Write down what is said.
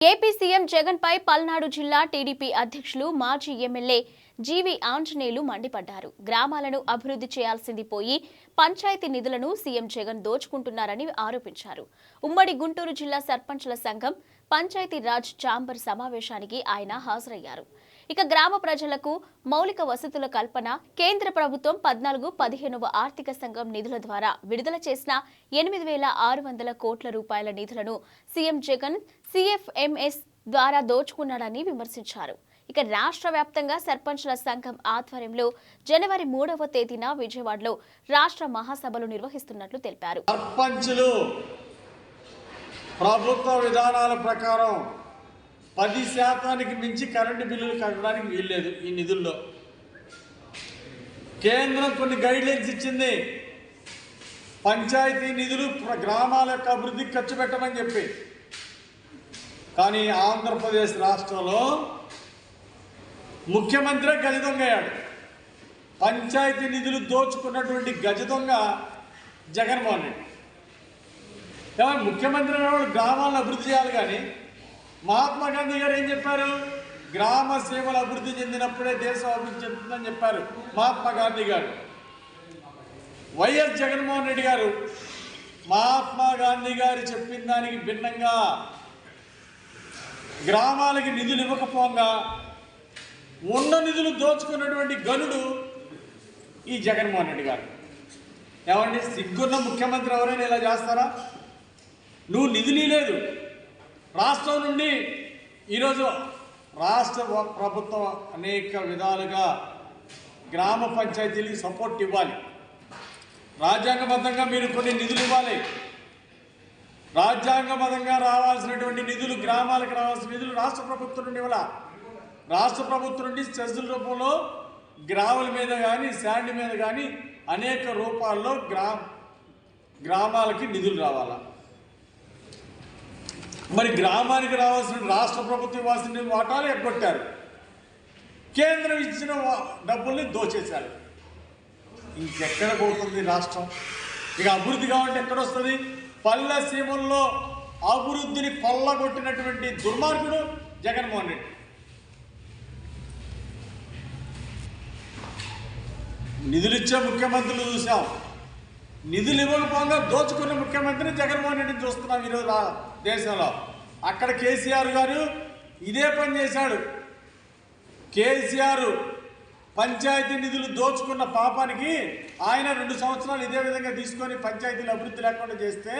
AP CM Jagan పై పల్నాడు జిల్లా TDP అధ్యక్షులు మాజీ ఎమ్మెల్యే జీవి ఆంజనేయులు మండిపడ్డారు. గ్రామాలను అభివృద్ధి చేయాల్సింది పోయి పంచాయతీ నిధులను సీఎం జగన్ దోచుకుంటున్నారని ఆరోపించారు. ఉమ్మడి గుంటూరు జిల్లా సర్పంచ్ల సంఘం పంచాయతీ రాజ్ ఛాంబర్ సమావేశానికి ఆయన హాజరయ్యారు. ఇక గ్రామ ప్రజలకు మౌలిక వసతుల కల్పన కేంద్ర ప్రభుత్వం 14-15వ ఆర్థిక సంఘం నిధుల ద్వారా విడుదల చేసిన 8,600 కోట్ల రూపాయల నిధులను సీఎం జగన్ సిఎఫ్ఎంఎస్ ద్వారా దోచుకున్నాడని విమర్శించారు. ఇక రాష్ట్ర వ్యాప్తంగా సర్పంచ్ల సంఘం ఆధ్వర్యంలో జనవరి 3వ తేదీన విజయవాడలో రాష్ట్ర మహాసభలు నిర్వహిస్తున్నట్లు తెలిపారు. సర్పంచ్లు ప్రభుత్వ విధానాల ప్రకారం 10% మించి కరెంటు బిల్లులు కట్టడానికి వీల్లేదు. ఈ నిధుల్లో కేంద్రం కొన్ని గైడ్లైన్స్ ఇచ్చింది. పంచాయతీ నిధులు గ్రామాల యొక్క అభివృద్ధికి ఖర్చు పెట్టమని చెప్పి. కానీ ఆంధ్రప్రదేశ్ రాష్ట్రంలో ముఖ్యమంత్రి గజ దొంగయ్యాడు. పంచాయతీ నిధులు దోచుకున్నటువంటి గజ దొంగ జగన్మోహన్ రెడ్డి. ముఖ్యమంత్రి గ్రామాలను అభివృద్ధి చేయాలి. కానీ మహాత్మా గాంధీ గారు ఏం చెప్పారు? గ్రామ సేవలు అభివృద్ధి చెందినప్పుడే దేశం అభివృద్ధి చెందుతుందని చెప్పారు మహాత్మా గాంధీ గారు. వైఎస్ జగన్మోహన్ రెడ్డి గారు మహాత్మా గాంధీ గారు చెప్పిన దానికి భిన్నంగా గ్రామాలకి నిధులు ఇవ్వకపోగా ఉన్న నిధులు దోచుకున్నటువంటి గనుడు ఈ జగన్మోహన్ రెడ్డి గారు. ఏమండి, సిగ్గున్న ముఖ్యమంత్రి ఎవరైనా ఇలా చేస్తారా? నువ్వు నిధులు లేదు. రాష్ట్రం నుండి ఈరోజు రాష్ట్ర ప్రభుత్వం అనేక విధాలుగా గ్రామ పంచాయతీలకు సపోర్ట్ ఇవ్వాలి. రాజ్యాంగబద్ధంగా మీరు కొన్ని నిధులు ఇవ్వాలి. రాజ్యాంగబద్ధంగా రావాల్సినటువంటి నిధులు, గ్రామాలకు రావాల్సిన నిధులు రాష్ట్ర ప్రభుత్వం నుండి ఇవ్వాలి. రాష్ట్ర ప్రభుత్వం నుండి సెస్సుల రూపంలో గ్రాముల మీద కానీ శాండ్ మీద కానీ అనేక రూపాల్లో గ్రామాలకి నిధులు రావాలా. మరి గ్రామానికి రావాల్సిన రాష్ట్ర ప్రభుత్వం ఇవ్వాల్సిన వాటాలు ఎగ్గొట్టారు. కేంద్రం ఇచ్చిన డబ్బుల్ని దోచేశారు. ఇంకెక్కడ పోతుంది రాష్ట్రం? ఇక అభివృద్ధి కావాలంటే ఎక్కడొస్తుంది? పల్లె సీమల్లో అభివృద్ధిని కొల్లగొట్టినటువంటి దుర్మార్గుడు జగన్మోహన్ రెడ్డి. నిధులు ఇచ్చే ముఖ్యమంత్రులు చూసాం, నిధులు ఇవ్వకపోగా దోచుకున్న ముఖ్యమంత్రిని జగన్మోహన్ రెడ్డిని చూస్తున్నాం ఈరోజు దేశంలో. అక్కడ కేసీఆర్ గారు ఇదే పని చేశాడు. కేసీఆర్ పంచాయతీ నిధులు దోచుకున్న పాపానికి ఆయన 2 సంవత్సరాలు ఇదే విధంగా తీసుకొని పంచాయతీలు అభివృద్ధి లేకుండా చేస్తే